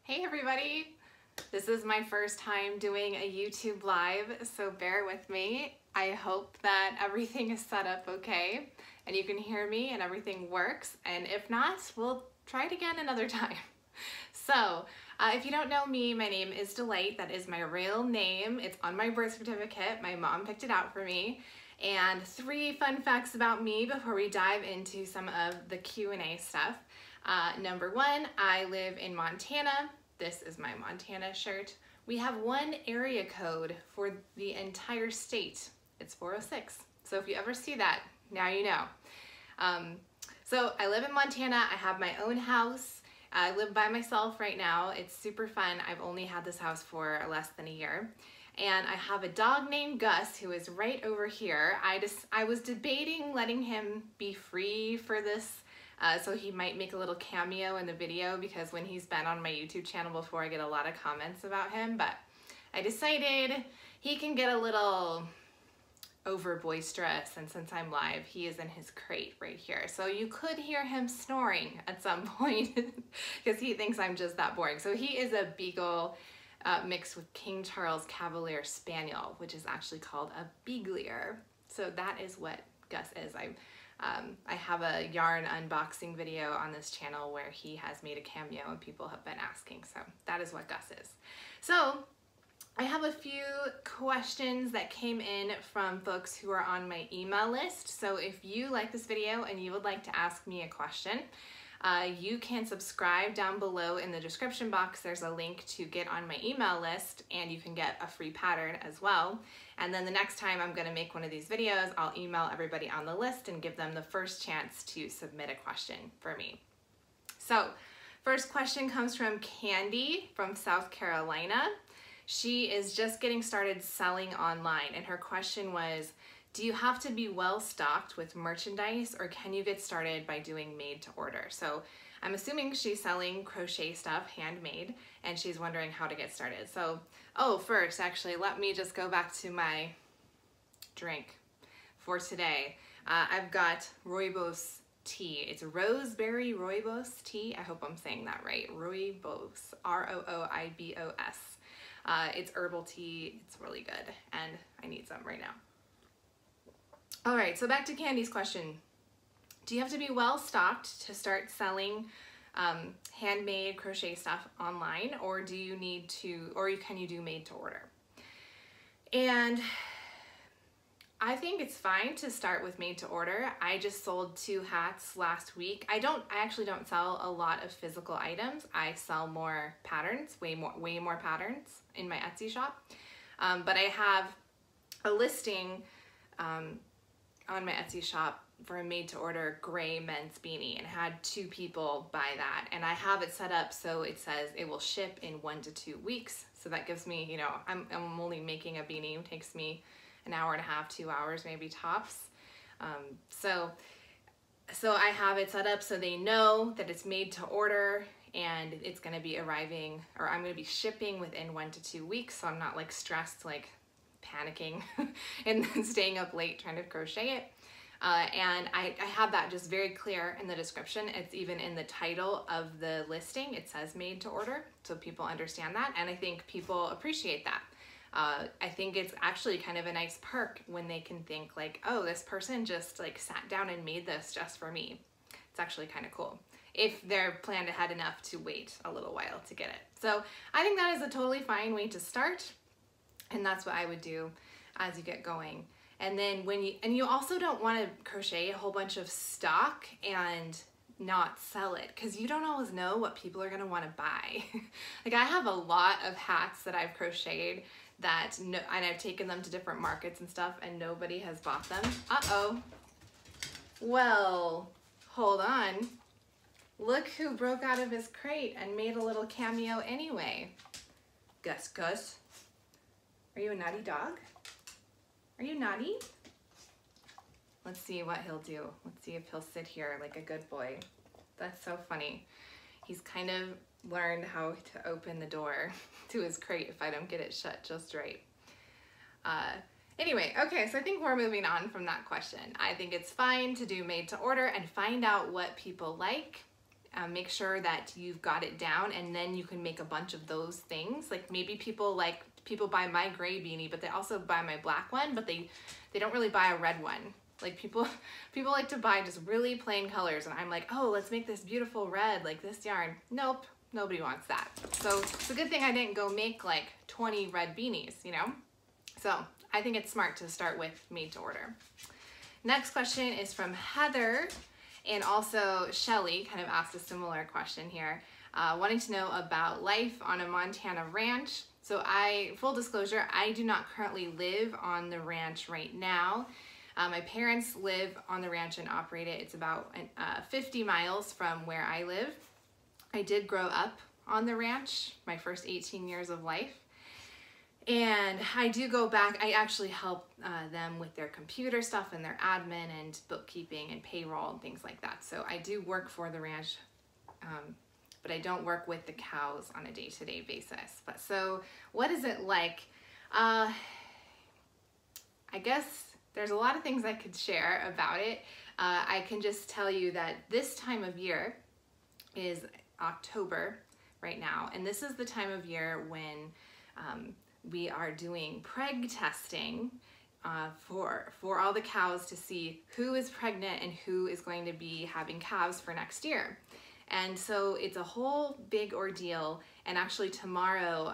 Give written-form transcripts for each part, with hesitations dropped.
Hey everybody! This is my first time doing a YouTube live, so bear with me. I hope that everything is set up okay and you can hear me and everything works, and if not, we'll try it again another time. So, if you don't know me, my name is Delight. That is my real name. It's on my birth certificate. My mom picked it out for me. And 3 fun facts about me before we dive into some of the Q&A stuff. Number 1, I live in Montana. This is my Montana shirt. We have 1 area code for the entire state. It's 406. So if you ever see that, now you know. So I live in Montana. I have my own house. I live by myself right now. It's super fun. I've only had this house for less than a year. And I have a dog named Gus who is right over here. I was debating letting him be free for this so he might make a little cameo in the video, because when he's been on my YouTube channel before, I get a lot of comments about him, but I decided he can get a little over boisterous, and since I'm live, he is in his crate right here. So you could hear him snoring at some point because he thinks I'm just that boring. So he is a Beagle mixed with King Charles Cavalier Spaniel, which is actually called a Beaglier. So that is what Gus is. I have a yarn unboxing video on this channel where he has made a cameo and people have been asking. So that is what Gus is. So I have a few questions that came in from folks who are on my email list. So if you like this video and you would like to ask me a question, you can subscribe down below in the description box. There's a link to get on my email list, and you can get a free pattern as well. And then the next time I'm going to make one of these videos, I'll email everybody on the list and give them the first chance to submit a question for me. So first question comes from Candy from South Carolina. She is just getting started selling online, and her question was, do you have to be well stocked with merchandise, or can you get started by doing made to order? So I'm assuming she's selling crochet stuff, handmade, and she's wondering how to get started. So, first, actually, let me just go back to my drink for today. I've got Rooibos tea. It's roseberry Rooibos tea. I hope I'm saying that right. Rooibos, R-O-O-I-B-O-S. It's herbal tea. It's really good, and I need some right now. All right, so back to Candy's question. Do you have to be well stocked to start selling handmade crochet stuff online, or do you need to, or can you do made to order? And I think it's fine to start with made to order. I just sold 2 hats last week. I actually don't sell a lot of physical items. I sell more patterns, way more patterns in my Etsy shop. But I have a listing on my Etsy shop for a made to order gray men's beanie, and had 2 people buy that, and I have it set up so it says it will ship in 1 to 2 weeks. So that gives me, you know, I'm only making a beanie. It takes me an hour and a half, 2 hours maybe tops. So I have it set up so they know that it's made to order, and it's going to be arriving, or I'm going to be shipping within 1 to 2 weeks. So I'm not like stressed, like panicking and then staying up late trying to crochet it. And I have that just very clear in the description. It's even in the title of the listing. It says made to order, so people understand that, and I think people appreciate that. I think it's actually kind of a nice perk when they can think like, oh, this person just like sat down and made this just for me. It's actually kind of cool if they're planned ahead enough to wait a little while to get it. So I think that is a totally fine way to start. And that's what I would do as you get going. And then you also don't want to crochet a whole bunch of stock and not sell it, because you don't always know what people are going to want to buy. Like I have a lot of hats that I've crocheted and I've taken them to different markets and stuff, and nobody has bought them. Uh-oh. Well, hold on. Look who broke out of his crate and made a little cameo anyway. Gus. Are you a naughty dog? Are you naughty? Let's see what he'll do. Let's see if he'll sit here like a good boy. That's so funny. He's kind of learned how to open the door to his crate if I don't get it shut just right. Anyway, okay, so I think we're moving on from that question. I think it's fine to do made to order and find out what people like make sure that you've got it down, and then you can make a bunch of those things. Like maybe people buy my gray beanie, but they also buy my black one, but they don't really buy a red one. Like people like to buy just really plain colors, and I'm like, oh, let's make this beautiful red like this yarn. Nope, nobody wants that. So it's a good thing I didn't go make like 20 red beanies, you know? So I think it's smart to start with made to order. Next question is from Heather, and also Shelly kind of asked a similar question here, wanting to know about life on a Montana ranch. So full disclosure, I do not currently live on the ranch right now. My parents live on the ranch and operate it. It's about 50 miles from where I live. I did grow up on the ranch my first 18 years of life. And I do go back. I actually help them with their computer stuff and their admin and bookkeeping and payroll and things like that. So I do work for the ranch, but I don't work with the cows on a day-to-day basis. But so what is it like? I guess there's a lot of things I could share about it. I can just tell you that this time of year is October right now, and this is the time of year when we are doing preg testing for all the cows to see who is pregnant and who is going to be having calves for next year. And so it's a whole big ordeal, and actually tomorrow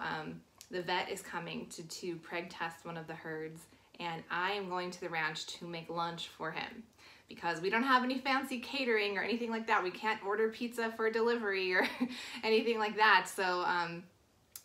the vet is coming to preg test one of the herds, and I am going to the ranch to make lunch for him because we don't have any fancy catering or anything like that. We can't order pizza for delivery or anything like that. So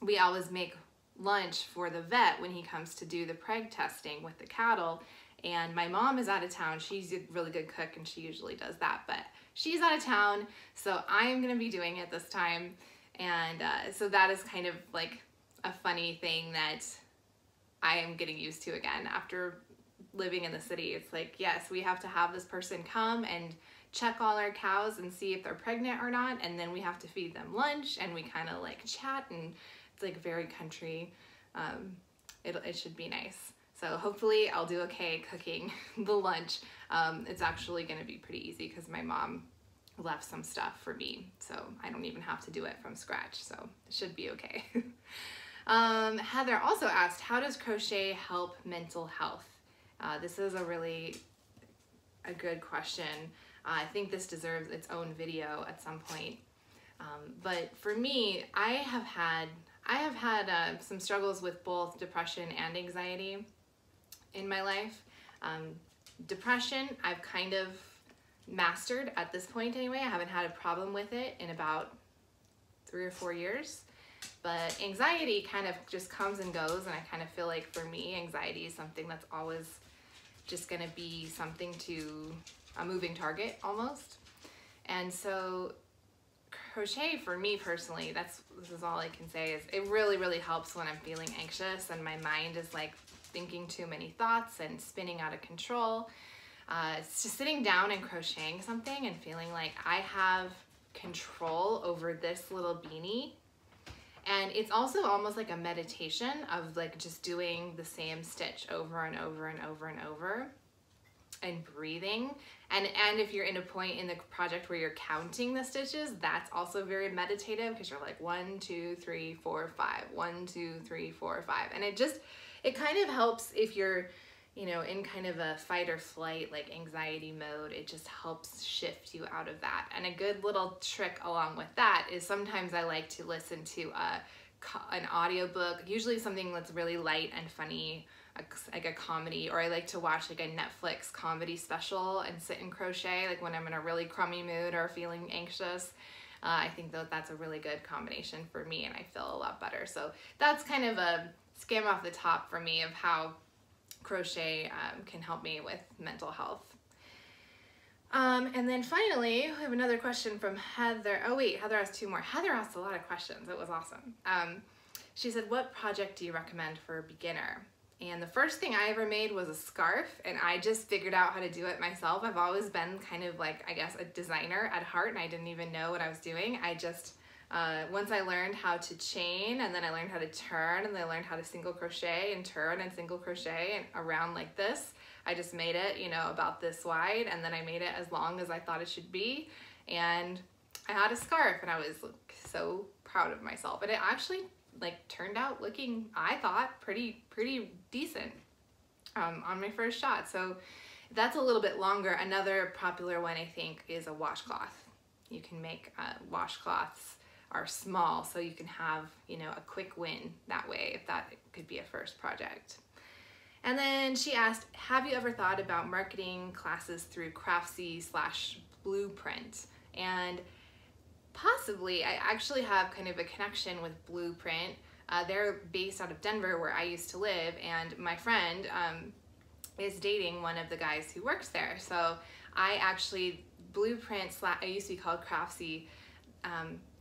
we always make lunch for the vet when he comes to do the preg testing with the cattle. And my mom is out of town. She's a really good cook and she usually does that, but she's out of town, so I am gonna be doing it this time. And so that is kind of like a funny thing that I am getting used to again after living in the city. It's like, yes, we have to have this person come and check all our cows and see if they're pregnant or not, and then we have to feed them lunch, and we kind of like chat, and it's like very country. It should be nice. So hopefully I'll do okay cooking the lunch. It's actually gonna be pretty easy because my mom left some stuff for me, so I don't even have to do it from scratch, so it should be okay. Heather also asked, how does crochet help mental health? This is a good question. I think this deserves its own video at some point. But for me, I have had some struggles with both depression and anxiety in my life. Depression, I've kind of mastered at this point anyway. I haven't had a problem with it in about 3 or 4 years. But anxiety kind of just comes and goes, and I kind of feel like for me, anxiety is something that's always just gonna be something to a moving target almost. And so crochet for me personally, this is all I can say, is it really helps when I'm feeling anxious and my mind is like thinking too many thoughts and spinning out of control. It's just sitting down and crocheting something and feeling like I have control over this little beanie. And it's also almost like a meditation of like just doing the same stitch over and over and over and over and breathing. And if you're in a point in the project where you're counting the stitches, that's also very meditative because you're like 1, 2, 3, 4, 5, 1, 2, 3, 4, 5. And it kind of helps if you're, you know, in kind of a fight or flight, like anxiety mode. It just helps shift you out of that. And a good little trick along with that is sometimes I like to listen to an audiobook, usually something that's really light and funny, like a comedy, or I like to watch like a Netflix comedy special and sit and crochet, like when I'm in a really crummy mood or feeling anxious. I think that that's a really good combination for me, and I feel a lot better. So that's kind of a skim off the top for me of how crochet can help me with mental health. And then finally, we have another question from Heather. Oh wait, Heather asked 2 more. Heather asked a lot of questions. It was awesome. She said, what project do you recommend for a beginner? And the first thing I ever made was a scarf, and I just figured out how to do it myself. I've always been kind of like, I guess, a designer at heart, and I didn't even know what I was doing. I just, once I learned how to chain, and then I learned how to turn, and then I learned how to single crochet and turn and single crochet and around like this. I just made it, you know, about this wide, and then I made it as long as I thought it should be. And I had a scarf and I was so proud of myself. And it actually like turned out looking, I thought, pretty decent on my first shot. So that's a little bit longer. Another popular one, I think, is a washcloth. You can make washcloths are small, so you can have, you know, a quick win that way, if that could be a first project. And then she asked, have you ever thought about marketing classes through Craftsy/Blueprint? And possibly. I actually have kind of a connection with Blueprint. They're based out of Denver, where I used to live, and my friend is dating one of the guys who works there. So I actually, Blueprint, I used to be called Craftsy,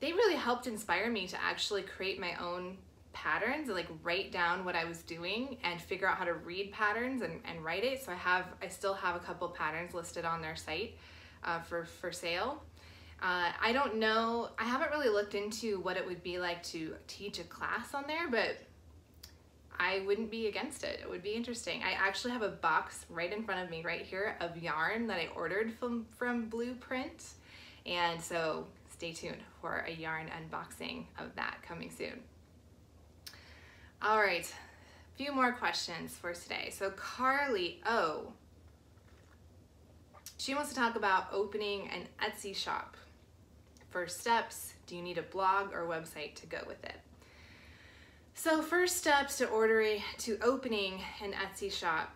they really helped inspire me to actually create my own patterns, like write down what I was doing and figure out how to read patterns and write it. So I still have a couple patterns listed on their site for sale. I don't know, I haven't really looked into what it would be like to teach a class on there, but I wouldn't be against it. It would be interesting. I actually have a box right in front of me right here of yarn that I ordered from Blueprint. And so stay tuned for a yarn unboxing of that coming soon. All right, a few more questions for today. So Carly O, she wants to talk about opening an Etsy shop. First steps, do you need a blog or website to go with it? So first steps to opening an Etsy shop,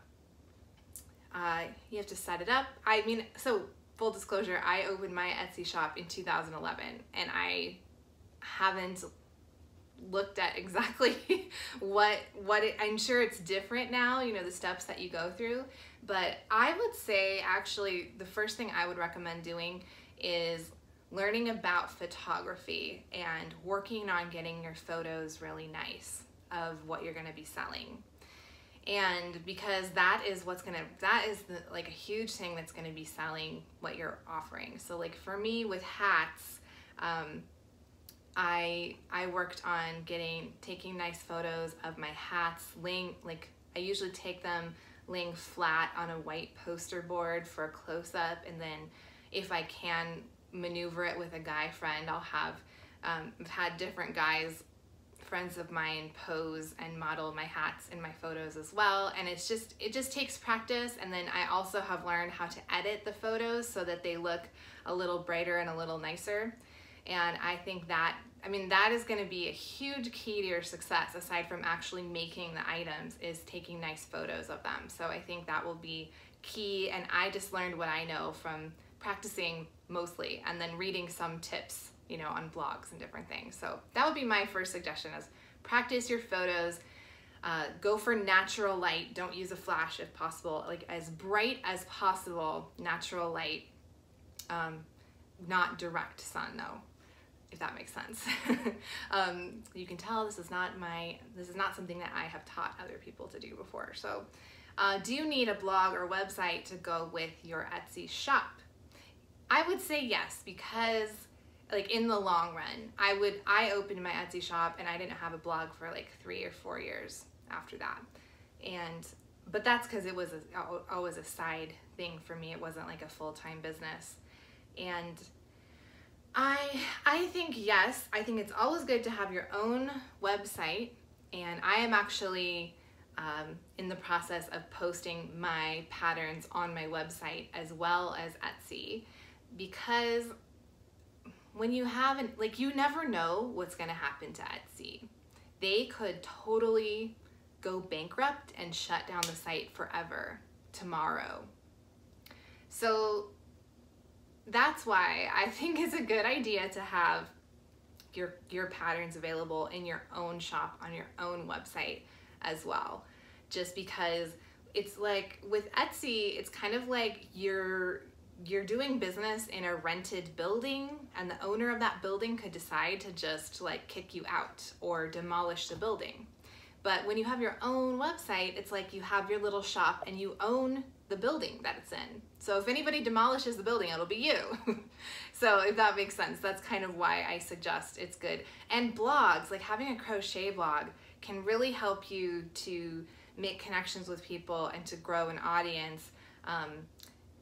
you have to set it up. I mean, so full disclosure, I opened my Etsy shop in 2011 and I haven't looked at exactly I'm sure it's different now, you know, the steps that you go through, but I would say actually the first thing I would recommend doing is learning about photography and working on getting your photos really nice of what you're going to be selling. And because that is like a huge thing that's going to be selling what you're offering. So like for me with hats, I worked on taking nice photos of my hats, I usually take them laying flat on a white poster board for a close-up, and then if I can maneuver it with a guy friend, I'll have, I've had different guys, friends of mine, pose and model my hats in my photos as well, and it just takes practice. And then I also have learned how to edit the photos so that they look a little brighter and a little nicer. And I think that, I mean, that is going to be a huge key to your success, aside from actually making the items, is taking nice photos of them. So I think that will be key, and I just learned what I know from practicing mostly and then reading some tips, you know, on blogs and different things. So that would be my first suggestion, is practice your photos, go for natural light, don't use a flash if possible, like as bright as possible, natural light, not direct sun though, if that makes sense. You can tell this is not something that I have taught other people to do before. So do you need a blog or website to go with your Etsy shop? I would say yes, because like in the long run, I opened my Etsy shop and I didn't have a blog for like 3 or 4 years after that. But that's because it was always a side thing for me. It wasn't like a full-time business. And I think yes, I think it's always good to have your own website, and I am actually in the process of posting my patterns on my website as well as Etsy, because when you haven't, like, you never know what's going to happen to Etsy. They could totally go bankrupt and shut down the site forever tomorrow. So that's why I think it's a good idea to have your patterns available in your own shop on your own website as well. Just because it's like with Etsy, it's kind of like you're doing business in a rented building, and the owner of that building could decide to just like kick you out or demolish the building. But when you have your own website, it's like you have your little shop and you own the building that it's in. So if anybody demolishes the building, it'll be you. So if that makes sense, that's kind of why I suggest it's good. And blogs, like having a crochet blog, can really help you to make connections with people and to grow an audience.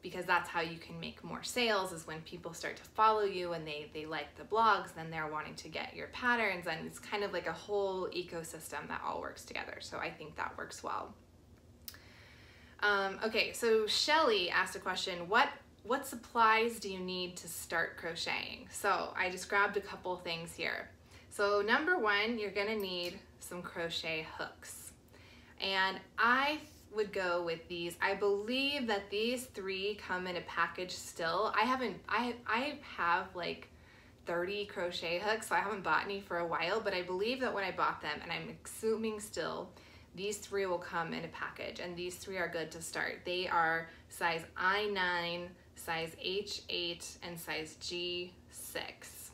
because that's how you can make more sales, is when people start to follow you and they like the blogs, then they're wanting to get your patterns, and it's kind of like a whole ecosystem that all works together. So I think that works well. Okay, so Shelly asked a question, what supplies do you need to start crocheting? So I just grabbed a couple things here. So number one, you're gonna need some crochet hooks. And I would go with these. I believe that these 3 come in a package still. I have like 30 crochet hooks, so I haven't bought any for a while, but I believe that when I bought them, and I'm assuming still, these 3 will come in a package, and these 3 are good to start. They are size I9, size H8, and size G6.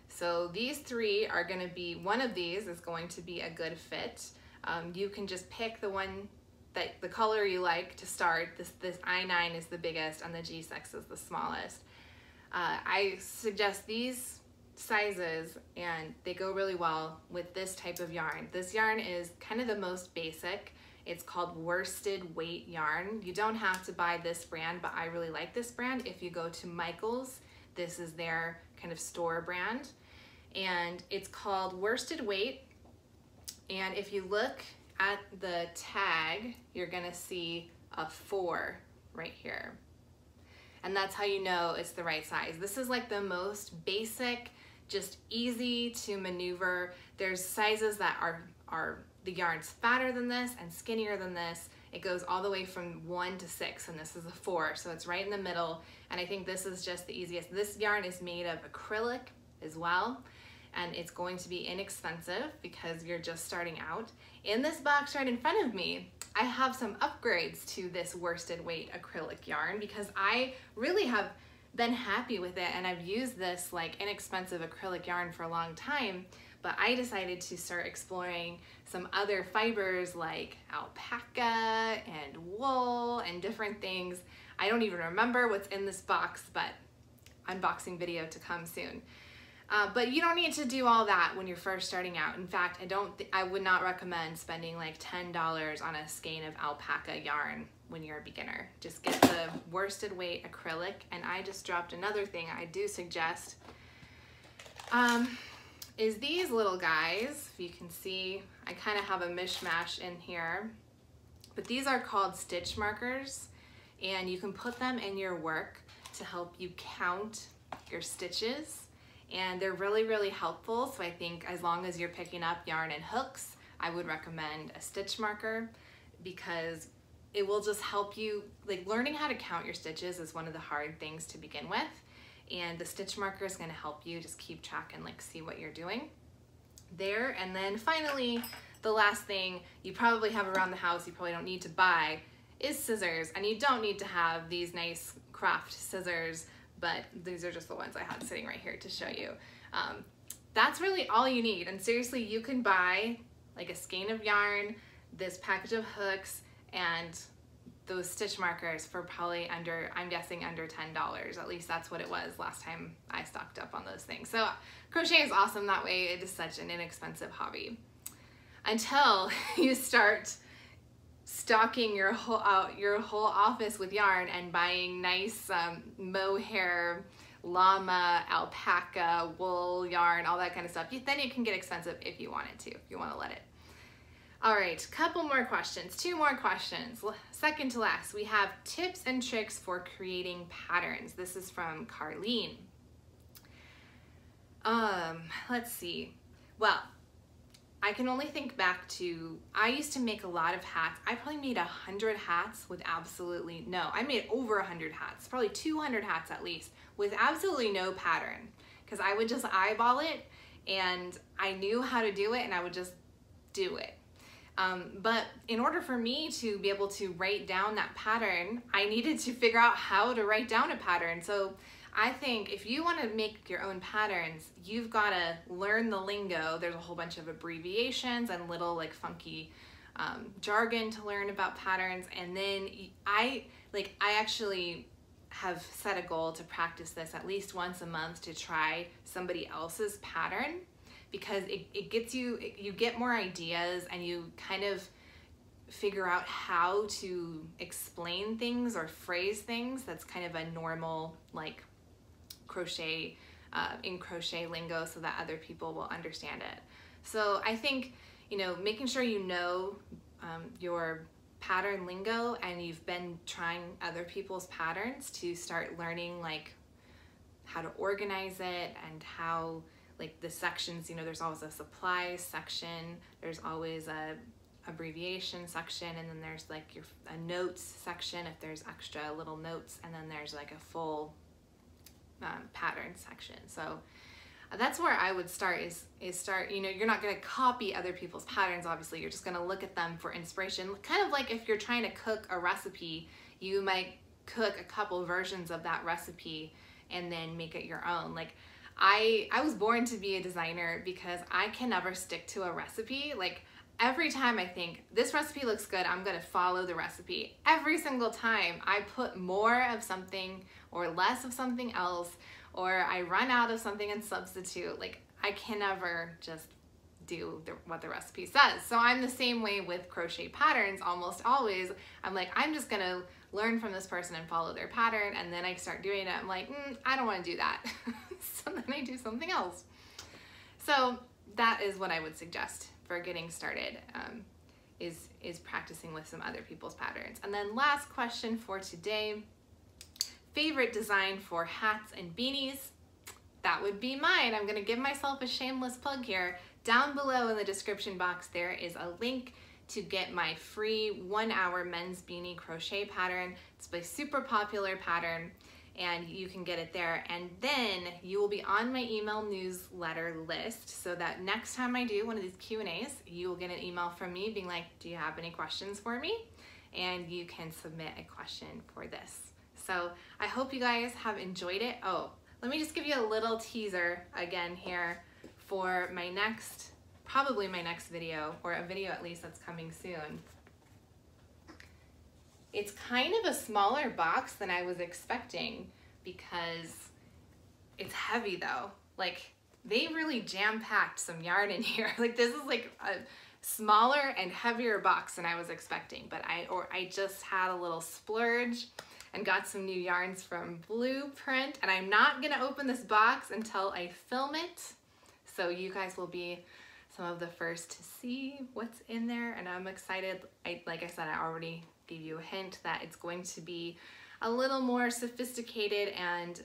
So these 3 are gonna be, one of these is going to be a good fit. You can just pick the one that the color you like to start. This I9 is the biggest and the G6 is the smallest. I suggest these sizes, and they go really well with this type of yarn. This yarn is kind of the most basic. It's called worsted weight yarn. You don't have to buy this brand, but I really like this brand. If you go to Michael's, this is their kind of store brand, and it's called worsted weight. And if you look at the tag, you're gonna see a 4 right here. And that's how you know it's the right size. This is like the most basic, just easy to maneuver. There's sizes that are the yarn's fatter than this and skinnier than this. It goes all the way from 1 to 6, and this is a 4, so it's right in the middle. And I think this is just the easiest. This yarn is made of acrylic as well, and it's going to be inexpensive because you're just starting out. In this box right in front of me, I have some upgrades to this worsted weight acrylic yarn because I really have been happy with it, and I've used this like inexpensive acrylic yarn for a long time, but I decided to start exploring some other fibers like alpaca and wool and different things. I don't even remember what's in this box, but unboxing video to come soon. But you don't need to do all that when you're first starting out. In fact, I would not recommend spending like $10 on a skein of alpaca yarn when you're a beginner. Just get the worsted weight acrylic. And I just dropped another thing I do suggest, is these little guys. If you can see, I kind of have a mishmash in here, but these are called stitch markers, and you can put them in your work to help you count your stitches. And they're really, really helpful. So I think as long as you're picking up yarn and hooks, I would recommend a stitch marker because it will just help you, like learning how to count your stitches is one of the hard things to begin with. And the stitch marker is gonna help you just keep track and like see what you're doing there. And then finally, the last thing you probably have around the house, you probably don't need to buy, is scissors. And you don't need to have these nice craft scissors, but these are just the ones I had sitting right here to show you. That's really all you need. And seriously, you can buy like a skein of yarn, this package of hooks, and those stitch markers for probably under, I'm guessing under $10. At least that's what it was last time I stocked up on those things. So crochet is awesome that way. It is such an inexpensive hobby. Until you start stocking your whole office with yarn and buying nice mohair, llama, alpaca, wool yarn, all that kind of stuff. Then it can get expensive if you want it to, if you want to let it. All right, couple more questions, 2 more questions. Second to last, we have tips and tricks for creating patterns. This is from Carlene. Let's see. Well, I can only think back to, I used to make a lot of hats. I probably made 100 hats with absolutely no, I made over 100 hats, probably 200 hats at least, with absolutely no pattern. Because I would just eyeball it, and I knew how to do it, and I would just do it. But in order for me to be able to write down that pattern, I needed to figure out how to write down a pattern. So I think if you want to make your own patterns, you've got to learn the lingo. There's a whole bunch of abbreviations and little like funky jargon to learn about patterns. And then I actually have set a goal to practice this at least once a month to try somebody else's pattern, because it gets you get more ideas, and you kind of figure out how to explain things or phrase things that's kind of a normal like crochet in crochet lingo so that other people will understand it. So I think, you know, making sure you know your pattern lingo and you've been trying other people's patterns to start learning like how to organize it and how like the sections, you know, there's always a supplies section, there's always a abbreviation section, and then there's like a notes section if there's extra little notes, and then there's like a full pattern section. So that's where I would start is start, you know, you're not going to copy other people's patterns, obviously, you're just going to look at them for inspiration. Kind of like if you're trying to cook a recipe, you might cook a couple versions of that recipe and then make it your own. Like I was born to be a designer because I can never stick to a recipe. Like every time I think this recipe looks good, I'm gonna follow the recipe. Every single time I put more of something or less of something else, or I run out of something and substitute. Like I can never just do what the recipe says. So I'm the same way with crochet patterns almost always. I'm like, I'm just gonna learn from this person and follow their pattern, and then I start doing it. I'm like, I don't want to do that. So then I do something else. So that is what I would suggest for getting started, is practicing with some other people's patterns. And then last question for today, favorite design for hats and beanies? That would be mine. I'm gonna give myself a shameless plug here. Down below in the description box there is a link to get my free 1-hour men's beanie crochet pattern. It's my super popular pattern and you can get it there. And then you will be on my email newsletter list so that next time I do one of these Q&As, you will get an email from me being like, do you have any questions for me? And you can submit a question for this. So I hope you guys have enjoyed it. Oh, let me just give you a little teaser again here for my next, probably my next video, or a video at least that's coming soon. It's kind of a smaller box than I was expecting because it's heavy though. Like they really jam-packed some yarn in here. Like this is like a smaller and heavier box than I was expecting, but I just had a little splurge and got some new yarns from Blueprint, and I'm not gonna open this box until I film it. So you guys will be some of the first to see what's in there, and I'm excited. Like I said, I already gave you a hint that it's going to be a little more sophisticated and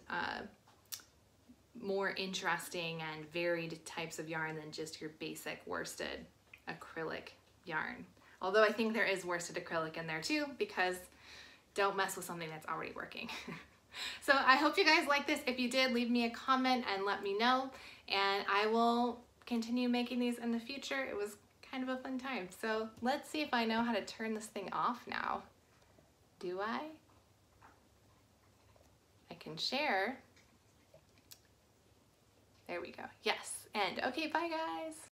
more interesting and varied types of yarn than just your basic worsted acrylic yarn. Although I think there is worsted acrylic in there too, because don't mess with something that's already working. So I hope you guys like this. If you did, leave me a comment and let me know, and I will continue making these in the future. It was kind of a fun time. So let's see if I know how to turn this thing off now. Do I? I can share. There we go. Yes. And okay, bye guys.